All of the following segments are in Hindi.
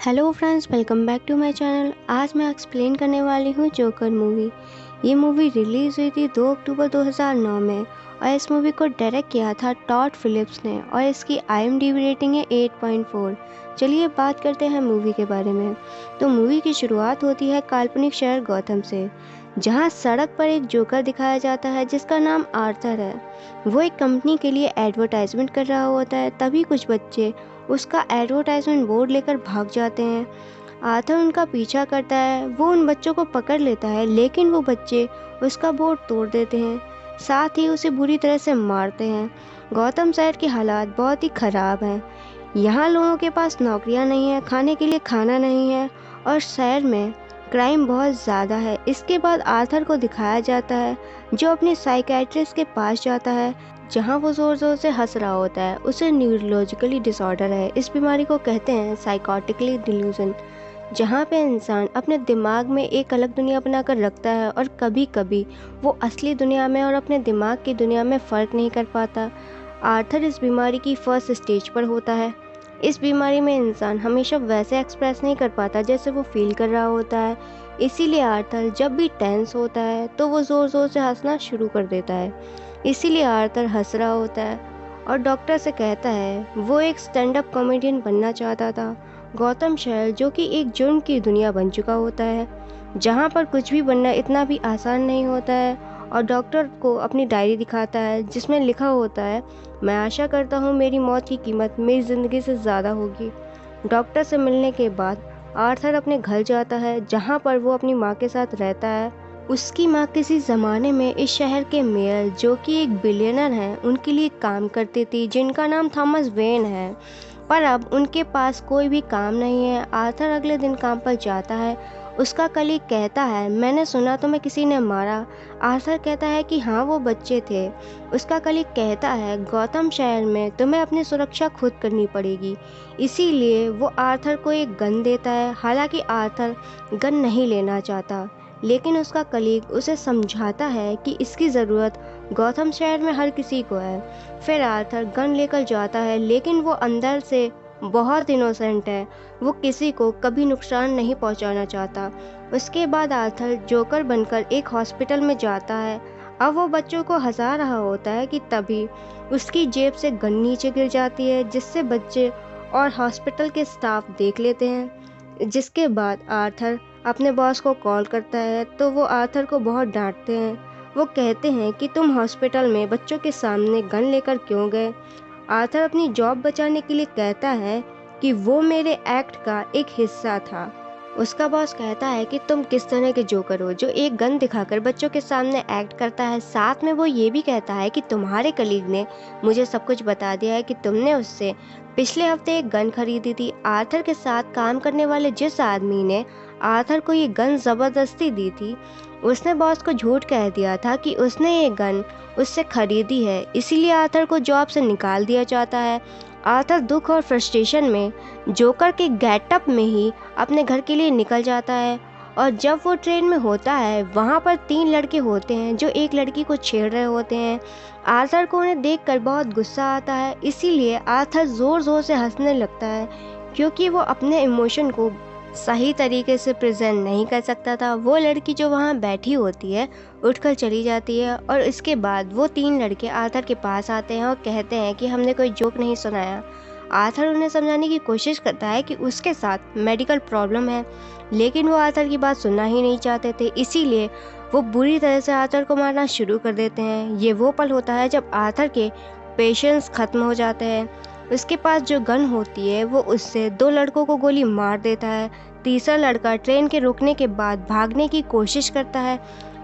Hello friends, welcome back to my channel. आज मैं एक्सप्लेन करने वाली हूँ जोकर मूवी। ये मूवी रिलीज़ हुई थी 2 अक्टूबर 2009 में और इस मूवी को डायरेक्ट किया था टॉड फिलिप्स ने और इसकी IMDb रेटिंग है 8.4। चलिए बात करते हैं मूवी के बारे में। तो मूवी की शुरुआत होती है काल्पनिक शहर गौथम से, जहाँ सड़क पर एक जोकर दिखाया जाता है जिसका नाम आर्थर है। वो एक कंपनी के लिए एडवर्टाइजमेंट कर रहा होता है, तभी कुछ बच्चे उसका एडवर्टाइजमेंट बोर्ड लेकर भाग जाते हैं। आर्थर उनका पीछा करता है, वो उन बच्चों को पकड़ लेता है, लेकिन वो बच्चे उसका बोर्ड तोड़ देते हैं, साथ ही उसे बुरी तरह से मारते हैं। गौतम शहर की हालात बहुत ही ख़राब हैं। यहाँ लोगों के पास नौकरियाँ नहीं है, खाने के लिए खाना नहीं है और शहर में क्राइम बहुत ज़्यादा है। इसके बाद आर्थर को दिखाया जाता है जो अपने साइकेट्रिस्ट के पास जाता है, जहाँ वो ज़ोर ज़ोर से हंस रहा होता है। उसे न्यूरोलॉजिकली डिसऑर्डर है। इस बीमारी को कहते हैं साइकोटिकली डिल्यूजन, जहाँ पे इंसान अपने दिमाग में एक अलग दुनिया बनाकर रखता है और कभी कभी वो असली दुनिया में और अपने दिमाग की दुनिया में फ़र्क नहीं कर पाता। आर्थर इस बीमारी की फर्स्ट स्टेज पर होता है। इस बीमारी में इंसान हमेशा वैसे एक्सप्रेस नहीं कर पाता जैसे वो फील कर रहा होता है। इसीलिए आर्थर जब भी टेंस होता है तो वो ज़ोर ज़ोर से हंसना शुरू कर देता है। इसीलिए आर्थर हंस रहा होता है और डॉक्टर से कहता है वो एक स्टैंड अप कॉमेडियन बनना चाहता था। गौतम शहर जो कि एक जुर्म की दुनिया बन चुका होता है, जहाँ पर कुछ भी बनना इतना भी आसान नहीं होता है। और डॉक्टर को अपनी डायरी दिखाता है जिसमें लिखा होता है, मैं आशा करता हूँ मेरी मौत की कीमत मेरी ज़िंदगी से ज़्यादा होगी। डॉक्टर से मिलने के बाद आर्थर अपने घर जाता है, जहाँ पर वो अपनी माँ के साथ रहता है। उसकी माँ किसी ज़माने में इस शहर के मेयर, जो कि एक बिलियनर हैं, उनके लिए काम करती थी, जिनका नाम थॉमस वेन है। पर अब उनके पास कोई भी काम नहीं है। आर्थर अगले दिन काम पर जाता है। उसका कलीग कहता है, मैंने सुना तुम्हें किसी ने मारा। आर्थर कहता है कि हाँ, वो बच्चे थे। उसका कलीग कहता है, गौतम शहर में तुम्हें अपनी सुरक्षा खुद करनी पड़ेगी। इसीलिए वो आर्थर को एक गन देता है। हालांकि आर्थर गन नहीं लेना चाहता, लेकिन उसका कलीग उसे समझाता है कि इसकी ज़रूरत गौतम शहर में हर किसी को है। फिर आर्थर गन लेकर जाता है, लेकिन वो अंदर से बहुत इनोसेंट है। वो किसी को कभी नुकसान नहीं पहुंचाना चाहता। उसके बाद आर्थर जोकर बनकर एक हॉस्पिटल में जाता है। अब वो बच्चों को हंसा रहा होता है कि तभी उसकी जेब से गन नीचे गिर जाती है, जिससे बच्चे और हॉस्पिटल के स्टाफ देख लेते हैं। जिसके बाद आर्थर अपने बॉस को कॉल करता है, तो वो आर्थर को बहुत डांटते हैं। वो कहते हैं कि तुम हॉस्पिटल में बच्चों के सामने गन लेकर क्यों गए। आर्थर अपनी जॉब बचाने के लिए कहता है कि वो मेरे एक्ट का एक हिस्सा था। उसका बॉस कहता है कि तुम किस तरह के जोकर हो जो एक गन दिखाकर बच्चों के सामने एक्ट करता है। साथ में वो ये भी कहता है कि तुम्हारे कलीग ने मुझे सब कुछ बता दिया है कि तुमने उससे पिछले हफ्ते एक गन खरीदी थी। आर्थर के साथ काम करने वाले जिस आदमी ने आर्थर को ये गन ज़बरदस्ती दी थी, उसने बॉस को झूठ कह दिया था कि उसने ये गन उससे खरीदी है। इसीलिए आर्थर को जॉब से निकाल दिया जाता है। आर्थर दुख और फ्रस्ट्रेशन में जोकर के गेटअप में ही अपने घर के लिए निकल जाता है। और जब वो ट्रेन में होता है, वहाँ पर 3 लड़के होते हैं जो एक लड़की को छेड़ रहे होते हैं। आर्थर को उन्हें देखकर बहुत गुस्सा आता है। इसीलिए आर्थर ज़ोर ज़ोर से हंसने लगता है, क्योंकि वो अपने इमोशन को सही तरीके से प्रेजेंट नहीं कर सकता था। वो लड़की जो वहाँ बैठी होती है उठकर चली जाती है और इसके बाद वो 3 लड़के आर्थर के पास आते हैं और कहते हैं कि हमने कोई जोक नहीं सुनाया। आर्थर उन्हें समझाने की कोशिश करता है कि उसके साथ मेडिकल प्रॉब्लम है, लेकिन वो आर्थर की बात सुनना ही नहीं चाहते थे। इसीलिए वो बुरी तरह से आर्थर को मारना शुरू कर देते हैं। ये वो पल होता है जब आर्थर के पेशेंस ख़त्म हो जाते हैं। उसके पास जो गन होती है वो उससे 2 लड़कों को गोली मार देता है। तीसरा लड़का ट्रेन के रुकने के बाद भागने की कोशिश करता है।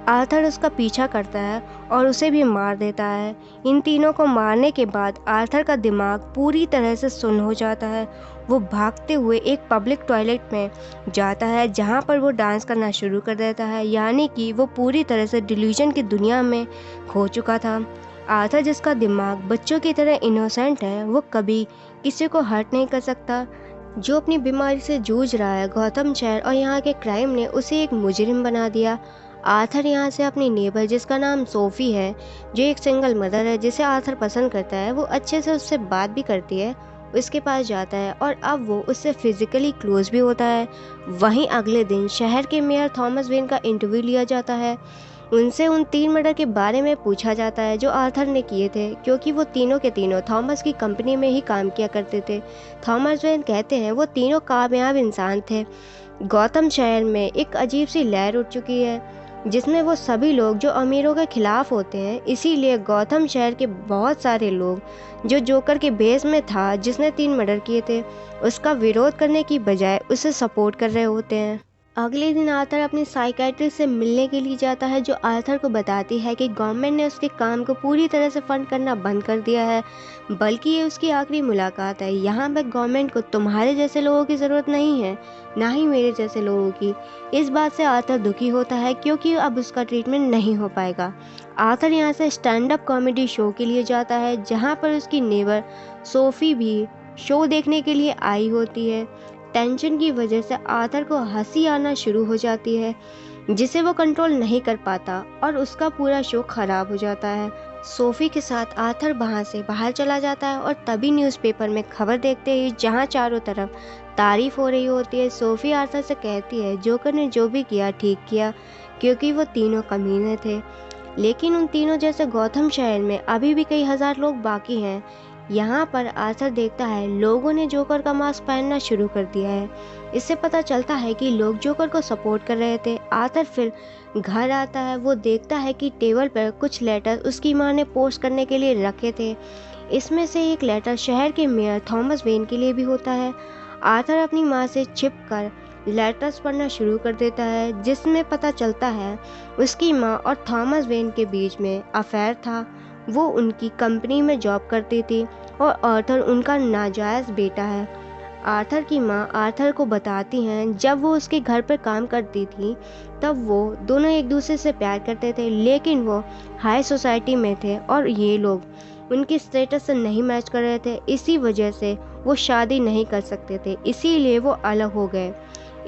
आर्थर उसका पीछा करता है और उसे भी मार देता है। इन तीनों को मारने के बाद आर्थर का दिमाग पूरी तरह से सुन्न हो जाता है। वो भागते हुए एक पब्लिक टॉयलेट में जाता है, जहाँ पर वो डांस करना शुरू कर देता है। यानी कि वो पूरी तरह से डिल्यूजन की दुनिया में खो चुका था। आर्थर, जिसका दिमाग बच्चों की तरह इनोसेंट है, वो कभी किसी को हर्ट नहीं कर सकता। जो अपनी बीमारी से जूझ रहा है, गौतम शहर और यहाँ के क्राइम ने उसे एक मुजरिम बना दिया। आर्थर यहाँ से अपनी नेबर, जिसका नाम सोफ़ी है, जो एक सिंगल मदर है जिसे आर्थर पसंद करता है, वो अच्छे से उससे बात भी करती है। उसके पास जाता है और अब वो उससे फिजिकली क्लोज भी होता है। वहीं अगले दिन शहर के मेयर थॉमस वेन का इंटरव्यू लिया जाता है। उनसे उन 3 मर्डर के बारे में पूछा जाता है जो आर्थर ने किए थे, क्योंकि वो तीनों के तीनों थॉमस की कंपनी में ही काम किया करते थे। थॉमस वेन कहते हैं वो तीनों कामयाब इंसान थे। गौतम शहर में एक अजीब सी लहर उठ चुकी है जिसमें वो सभी लोग जो अमीरों के खिलाफ होते हैं, इसीलिए गौतम शहर के बहुत सारे लोग जो जोकर के बेस में था जिसने 3 मर्डर किए थे उसका विरोध करने की बजाय उसे सपोर्ट कर रहे होते हैं। अगले दिन आर्थर अपनी साइकेट्रिस्ट से मिलने के लिए जाता है जो आर्थर को बताती है कि गवर्नमेंट ने उसके काम को पूरी तरह से फंड करना बंद कर दिया है, बल्कि ये उसकी आखिरी मुलाकात है। यहाँ पर गवर्नमेंट को तुम्हारे जैसे लोगों की ज़रूरत नहीं है, ना ही मेरे जैसे लोगों की। इस बात से आर्थर दुखी होता है क्योंकि अब उसका ट्रीटमेंट नहीं हो पाएगा। आर्थर यहाँ से स्टैंड अप कॉमेडी शो के लिए जाता है जहाँ पर उसकी नेबर सोफ़ी भी शो देखने के लिए आई होती है। टेंशन की वजह से आर्थर को हंसी आना शुरू हो जाती है जिसे वो कंट्रोल नहीं कर पाता और उसका पूरा शो खराब हो जाता है। सोफी के साथ आर्थर वहाँ से बाहर चला जाता है और तभी न्यूज़पेपर में खबर देखते ही जहाँ चारों तरफ तारीफ हो रही होती है, सोफी आर्थर से कहती है जोकर ने जो भी किया ठीक किया क्योंकि वो तीनों कमीने थे। लेकिन उन तीनों जैसे गौतम शहर में अभी भी कई हजार लोग बाकी हैं। यहाँ पर आर्थर देखता है लोगों ने जोकर का मास्क पहनना शुरू कर दिया है। इससे पता चलता है कि लोग जोकर को सपोर्ट कर रहे थे। आर्थर फिर घर आता है, वो देखता है कि टेबल पर कुछ लेटर उसकी माँ ने पोस्ट करने के लिए रखे थे। इसमें से एक लेटर शहर के मेयर थॉमस वेन के लिए भी होता है। आर्थर अपनी माँ से छिपकर लेटर्स पढ़ना शुरू कर देता है जिसमें पता चलता है उसकी माँ और थॉमस वेन के बीच में अफेयर था। वो उनकी कंपनी में जॉब करती थी और आर्थर उनका नाजायज़ बेटा है। आर्थर की माँ आर्थर को बताती हैं जब वो उसके घर पर काम करती थी तब वो दोनों एक दूसरे से प्यार करते थे, लेकिन वो हाई सोसाइटी में थे और ये लोग उनकी स्टेटस से नहीं मैच कर रहे थे। इसी वजह से वो शादी नहीं कर सकते थे, इसीलिए वो अलग हो गए।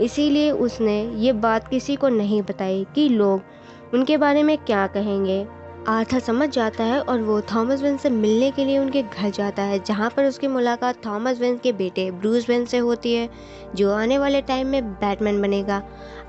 इसीलिए उसने ये बात किसी को नहीं बताई कि लोग उनके बारे में क्या कहेंगे। आर्थर समझ जाता है और वो थॉमस वेन से मिलने के लिए उनके घर जाता है जहाँ पर उसकी मुलाकात थॉमस वेन के बेटे ब्रूस वेन से होती है जो आने वाले टाइम में बैटमैन बनेगा।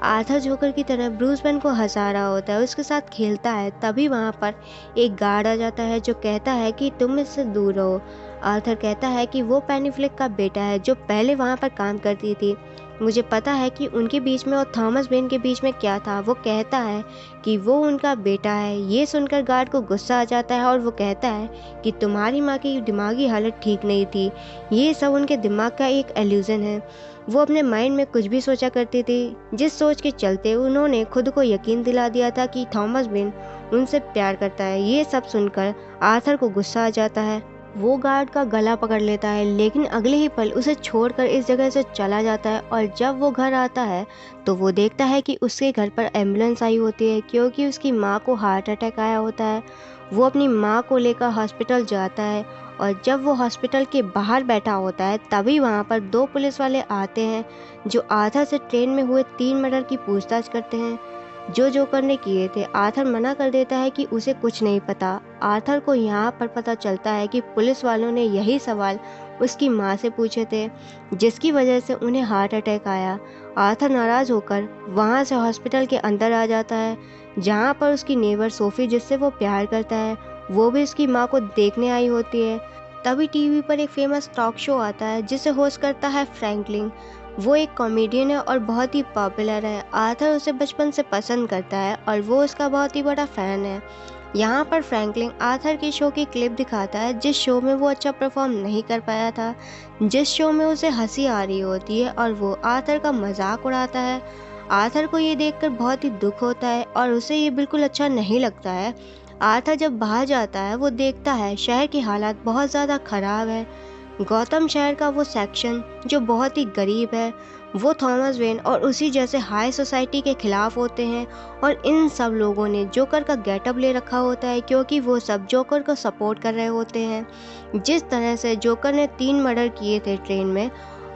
आर्थर जोकर की तरह ब्रूस वेन को हंसा रहा होता है, उसके साथ खेलता है। तभी वहाँ पर एक गार्ड आ जाता है जो कहता है कि तुम इससे दूर रहो। आर्थर कहता है कि वो पेनी फ्लिक का बेटा है जो पहले वहाँ पर काम करती थी। मुझे पता है कि उनके बीच में और थॉमस वेन के बीच में क्या था। वो कहता है कि वो उनका बेटा है। ये सुनकर गार्ड को गुस्सा आ जाता है और वो कहता है कि तुम्हारी माँ की दिमागी हालत ठीक नहीं थी, ये सब उनके दिमाग का एक एल्यूजन है। वो अपने माइंड में कुछ भी सोचा करती थी, जिस सोच के चलते उन्होंने खुद को यकीन दिला दिया था कि थॉमस वेन उनसे प्यार करता है। ये सब सुनकर आर्थर को गुस्सा आ जाता है। वो गार्ड का गला पकड़ लेता है, लेकिन अगले ही पल उसे छोड़कर इस जगह से चला जाता है। और जब वो घर आता है तो वो देखता है कि उसके घर पर एम्बुलेंस आई होती है क्योंकि उसकी माँ को हार्ट अटैक आया होता है। वो अपनी माँ को लेकर हॉस्पिटल जाता है और जब वो हॉस्पिटल के बाहर बैठा होता है तभी वहाँ पर 2 पुलिस वाले आते हैं जो आर्थर से ट्रेन में हुए 3 मर्डर की पूछताछ करते हैं जो जोकर ने किए थे। आर्थर मना कर देता है कि उसे कुछ नहीं पता। आर्थर को यहाँ पर पता चलता है कि पुलिस वालों ने यही सवाल उसकी माँ से पूछे थे जिसकी वजह से उन्हें हार्ट अटैक आया। आर्थर नाराज़ होकर वहाँ से हॉस्पिटल के अंदर आ जाता है जहाँ पर उसकी नेबर सोफ़ी जिससे वो प्यार करता है वो भी उसकी माँ को देखने आई होती है। तभी टीवी पर एक फेमस टॉक शो आता है जिसे होस्ट करता है फ्रैंकलिन। वो एक कॉमेडियन है और बहुत ही पॉपुलर है। आर्थर उसे बचपन से पसंद करता है और वो उसका बहुत ही बड़ा फ़ैन है। यहाँ पर फ्रैंकलिन आर्थर के शो की क्लिप दिखाता है जिस शो में वो अच्छा परफॉर्म नहीं कर पाया था, जिस शो में उसे हंसी आ रही होती है और वो आर्थर का मजाक उड़ाता है। आर्थर को ये देखकर बहुत ही दुख होता है और उसे ये बिल्कुल अच्छा नहीं लगता है। आर्थर जब बाहर जाता है वो देखता है शहर की हालत बहुत ज़्यादा ख़राब है। गौतम शहर का वो सेक्शन जो बहुत ही गरीब है वो थॉमस वेन और उसी जैसे हाई सोसाइटी के खिलाफ होते हैं और इन सब लोगों ने जोकर का गेटअप ले रखा होता है क्योंकि वो सब जोकर को सपोर्ट कर रहे होते हैं। जिस तरह से जोकर ने 3 मर्डर किए थे ट्रेन में,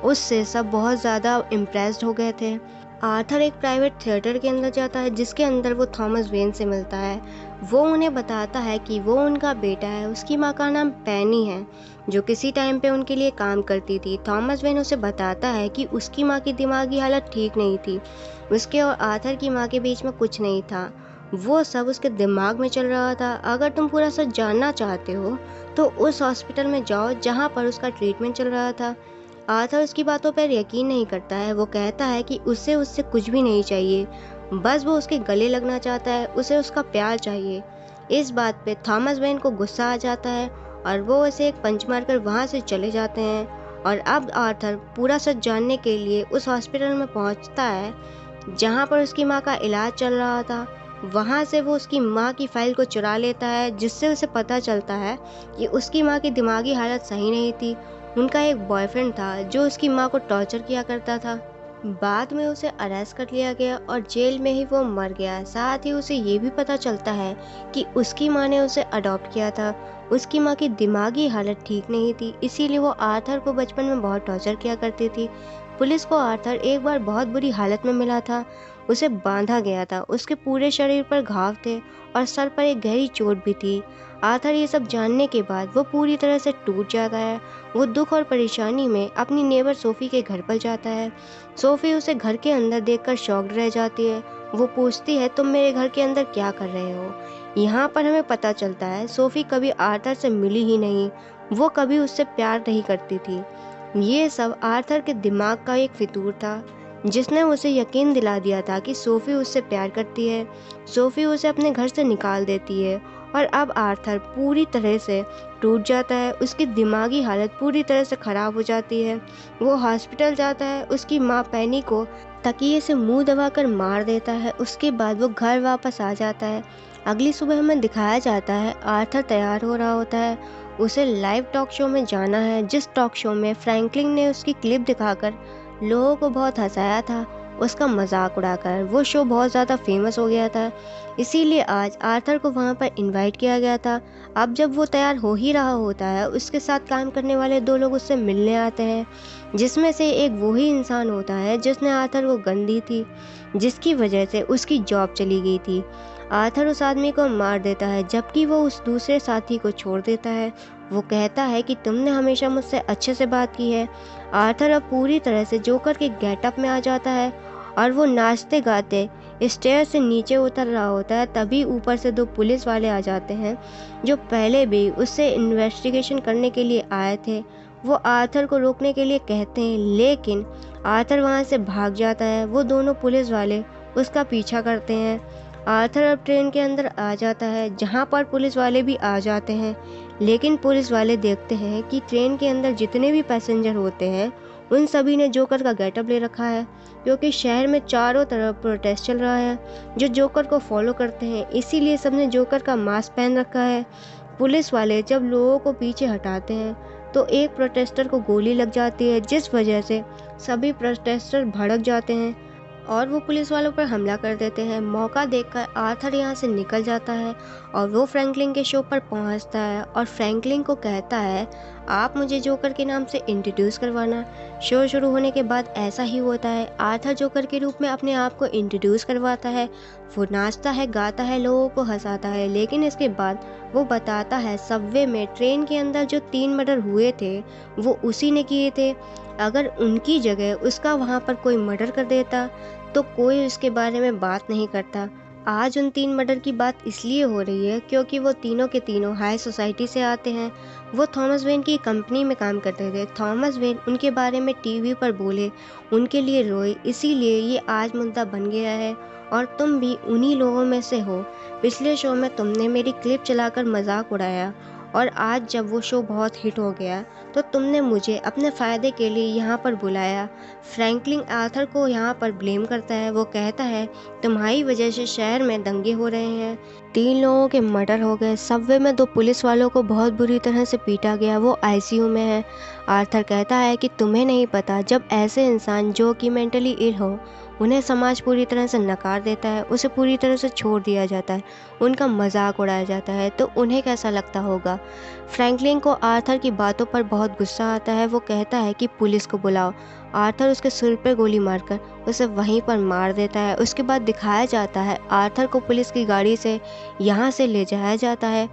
उससे सब बहुत ज़्यादा इम्प्रेस्ड हो गए थे। आर्थर एक प्राइवेट थिएटर के अंदर जाता है जिसके अंदर वो थॉमस वेन से मिलता है। वो उन्हें बताता है कि वो उनका बेटा है, उसकी माँ का नाम पेनी है। जो किसी टाइम पे उनके लिए काम करती थी। थॉमस वेन उसे बताता है कि उसकी माँ की दिमागी हालत ठीक नहीं थी। उसके और आर्थर की माँ के बीच में कुछ नहीं था, वो सब उसके दिमाग में चल रहा था। अगर तुम पूरा सच जानना चाहते हो तो उस हॉस्पिटल में जाओ जहाँ पर उसका ट्रीटमेंट चल रहा था। आर्थर उसकी बातों पर यकीन नहीं करता है। वो कहता है कि उसे उससे कुछ भी नहीं चाहिए, बस वो उसके गले लगना चाहता है, उसे उसका प्यार चाहिए। इस बात पे थॉमस वेन को गुस्सा आ जाता है और वो उसे एक पंच मारकर वहाँ से चले जाते हैं। और अब आर्थर पूरा सच जानने के लिए उस हॉस्पिटल में पहुँचता है जहाँ पर उसकी माँ का इलाज चल रहा था। वहाँ से वो उसकी माँ की फाइल को चुरा लेता है, जिससे उसे पता चलता है कि उसकी माँ की दिमागी हालत सही नहीं थी। उनका एक बॉयफ्रेंड था जो उसकी माँ को टॉर्चर किया करता था। बाद में उसे अरेस्ट कर लिया गया और जेल में ही वो मर गया। साथ ही उसे ये भी पता चलता है कि उसकी माँ ने उसे अडॉप्ट किया था। उसकी माँ की दिमागी हालत ठीक नहीं थी, इसीलिए वो आर्थर को बचपन में बहुत टॉर्चर किया करती थी। पुलिस को आर्थर एक बार बहुत बुरी हालत में मिला था। उसे बांधा गया था, उसके पूरे शरीर पर घाव थे और सर पर एक गहरी चोट भी थी। आर्थर ये सब जानने के बाद वो पूरी तरह से टूट जाता है। वो दुख और परेशानी में अपनी नेबर सोफी के घर पर जाता है। सोफी उसे घर के अंदर देखकर शॉक्ड रह जाती है। वो पूछती है, तुम मेरे घर के अंदर क्या कर रहे हो? यहाँ पर हमें पता चलता है सोफी कभी आर्थर से मिली ही नहीं, वो कभी उससे प्यार नहीं करती थी। ये सब आर्थर के दिमाग का एक फितूर था, जिसने उसे यकीन दिला दिया था कि सोफी उससे प्यार करती है। सोफी उसे अपने घर से निकाल देती है और अब आर्थर पूरी तरह से टूट जाता है। उसकी दिमागी हालत पूरी तरह से ख़राब हो जाती है। वो हॉस्पिटल जाता है, उसकी माँ पैनी को तकिए से मुंह दबाकर मार देता है। उसके बाद वो घर वापस आ जाता है। अगली सुबह हमें दिखाया जाता है आर्थर तैयार हो रहा होता है, उसे लाइव टॉक शो में जाना है, जिस टॉक शो में फ्रैंकलिन ने उसकी क्लिप दिखाकर लोगों को बहुत हंसाया था। उसका मजाक उड़ाकर वो शो बहुत ज़्यादा फेमस हो गया था, इसीलिए आज आर्थर को वहाँ पर इनवाइट किया गया था। अब जब वो तैयार हो ही रहा होता है, उसके साथ काम करने वाले दो लोग उससे मिलने आते हैं, जिसमें से एक वही इंसान होता है जिसने आर्थर को गन दी थी, जिसकी वजह से उसकी जॉब चली गई थी। आर्थर उस आदमी को मार देता है, जबकि वो उस दूसरे साथी को छोड़ देता है। वो कहता है कि तुमने हमेशा मुझसे अच्छे से बात की है। आर्थर अब पूरी तरह से जोकर के गेटअप में आ जाता है और वो नाचते गाते स्टेयर से नीचे उतर रहा होता है। तभी ऊपर से दो पुलिस वाले आ जाते हैं, जो पहले भी उससे इन्वेस्टिगेशन करने के लिए आए थे। वो आर्थर को रोकने के लिए कहते हैं, लेकिन आर्थर वहाँ से भाग जाता है। वो दोनों पुलिस वाले उसका पीछा करते हैं। आर्थर अब ट्रेन के अंदर आ जाता है, जहाँ पर पुलिस वाले भी आ जाते हैं, लेकिन पुलिस वाले देखते हैं कि ट्रेन के अंदर जितने भी पैसेंजर होते हैं उन सभी ने जोकर का गेटअप ले रखा है, क्योंकि शहर में चारों तरफ प्रोटेस्ट चल रहा है जो जोकर को फॉलो करते हैं, इसीलिए सबने जोकर का मास्क पहन रखा है। पुलिस वाले जब लोगों को पीछे हटाते हैं तो एक प्रोटेस्टर को गोली लग जाती है, जिस वजह से सभी प्रोटेस्टर भड़क जाते हैं और वो पुलिस वालों पर हमला कर देते हैं। मौका देखकर आर्थर यहाँ से निकल जाता है और वो फ्रैंकलिन के शो पर पहुँचता है और फ्रैंकलिन को कहता है, आप मुझे जोकर के नाम से इंट्रोड्यूस करवाना। शो शुरू होने के बाद ऐसा ही होता है। आर्थर जोकर के रूप में अपने आप को इंट्रोड्यूस करवाता है। वो नाचता है, गाता है, लोगों को हंसाता है, लेकिन इसके बाद वो बताता है सबवे में ट्रेन के अंदर जो 3 मर्डर हुए थे वो उसी ने किए थे। अगर उनकी जगह उसका वहाँ पर कोई मर्डर कर देता तो कोई उसके बारे में बात नहीं करता। आज उन 3 मर्डर की बात इसलिए हो रही है क्योंकि वो तीनों के तीनों हाई सोसाइटी से आते हैं। वो थॉमस वेन की कंपनी में काम करते थे। थॉमस वेन उनके बारे में टीवी पर बोले, उनके लिए रोए, इसीलिए ये आज मुद्दा बन गया है और तुम भी उन्हीं लोगों में से हो। पिछले शो में तुमने मेरी क्लिप चलाकर मजाक उड़ाया और आज जब वो शो बहुत हिट हो गया तो तुमने मुझे अपने फ़ायदे के लिए यहाँ पर बुलाया। फ्रैंकलिन आर्थर को यहाँ पर ब्लेम करता है। वो कहता है, तुम्हारी वजह से शहर में दंगे हो रहे हैं, 3 लोगों के मर्डर हो गए, सबवे में 2 पुलिस वालों को बहुत बुरी तरह से पीटा गया, वो आईसीयू में है। आर्थर कहता है कि तुम्हें नहीं पता, जब ऐसे इंसान जो कि मेंटली इल हो उन्हें समाज पूरी तरह से नकार देता है, उसे पूरी तरह से छोड़ दिया जाता है, उनका मजाक उड़ाया जाता है, तो उन्हें कैसा लगता होगा। फ्रैंकलिन को आर्थर की बातों पर बहुत गुस्सा आता है। वो कहता है कि पुलिस को बुलाओ। आर्थर उसके सिर पर गोली मारकर उसे वहीं पर मार देता है। उसके बाद दिखाया जाता है आर्थर को पुलिस की गाड़ी से यहाँ से ले जाया जाता है।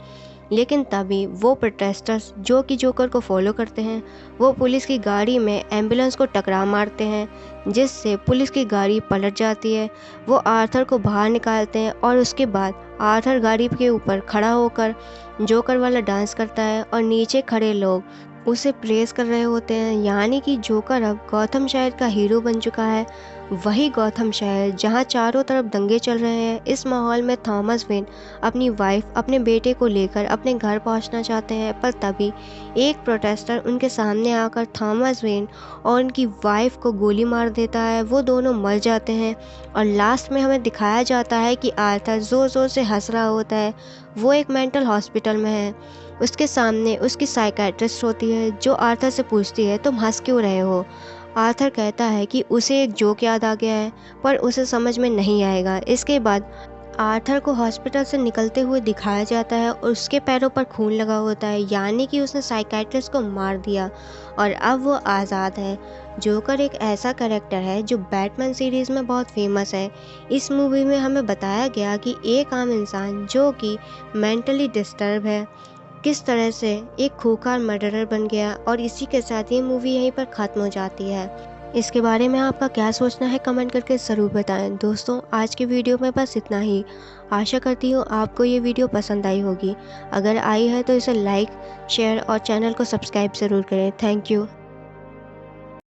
लेकिन तभी वो प्रोटेस्टर्स जो कि जोकर को फॉलो करते हैं, वो पुलिस की गाड़ी में एम्बुलेंस को टकरा मारते हैं, जिससे पुलिस की गाड़ी पलट जाती है। वो आर्थर को बाहर निकालते हैं और उसके बाद आर्थर गाड़ी के ऊपर खड़ा होकर जोकर वाला डांस करता है और नीचे खड़े लोग उसे प्रेज़ कर रहे होते हैं। यानी कि जोकर अब गॉथम शहर का हीरो बन चुका है। वही गॉथम शहर जहां चारों तरफ दंगे चल रहे हैं। इस माहौल में थॉमस वेन अपनी वाइफ अपने बेटे को लेकर अपने घर पहुंचना चाहते हैं, पर तभी एक प्रोटेस्टर उनके सामने आकर थॉमस वेन और उनकी वाइफ को गोली मार देता है। वो दोनों मर जाते हैं और लास्ट में हमें दिखाया जाता है कि आर्थर ज़ोर ज़ोर से हंस रहा होता है। वो एक मेंटल हॉस्पिटल में है। उसके सामने उसकी साइकेट्रिस्ट होती है जो आर्थर से पूछती है, तुम हंस क्यों रहे हो? आर्थर कहता है कि उसे एक जोक याद आ गया है, पर उसे समझ में नहीं आएगा। इसके बाद आर्थर को हॉस्पिटल से निकलते हुए दिखाया जाता है और उसके पैरों पर खून लगा होता है, यानी कि उसने साइकेट्रिस्ट को मार दिया और अब वो आज़ाद है। जोकर एक ऐसा कैरेक्टर है जो बैटमैन सीरीज़ में बहुत फेमस है। इस मूवी में हमें बताया गया कि एक आम इंसान जो कि मेंटली डिस्टर्ब है किस तरह से एक खूंखार मर्डरर बन गया, और इसी के साथ ये मूवी यहीं पर ख़त्म हो जाती है। इसके बारे में आपका क्या सोचना है कमेंट करके ज़रूर बताएं। दोस्तों, आज की वीडियो में बस इतना ही। आशा करती हूँ आपको ये वीडियो पसंद आई होगी। अगर आई है तो इसे लाइक, शेयर और चैनल को सब्सक्राइब ज़रूर करें। Thank you.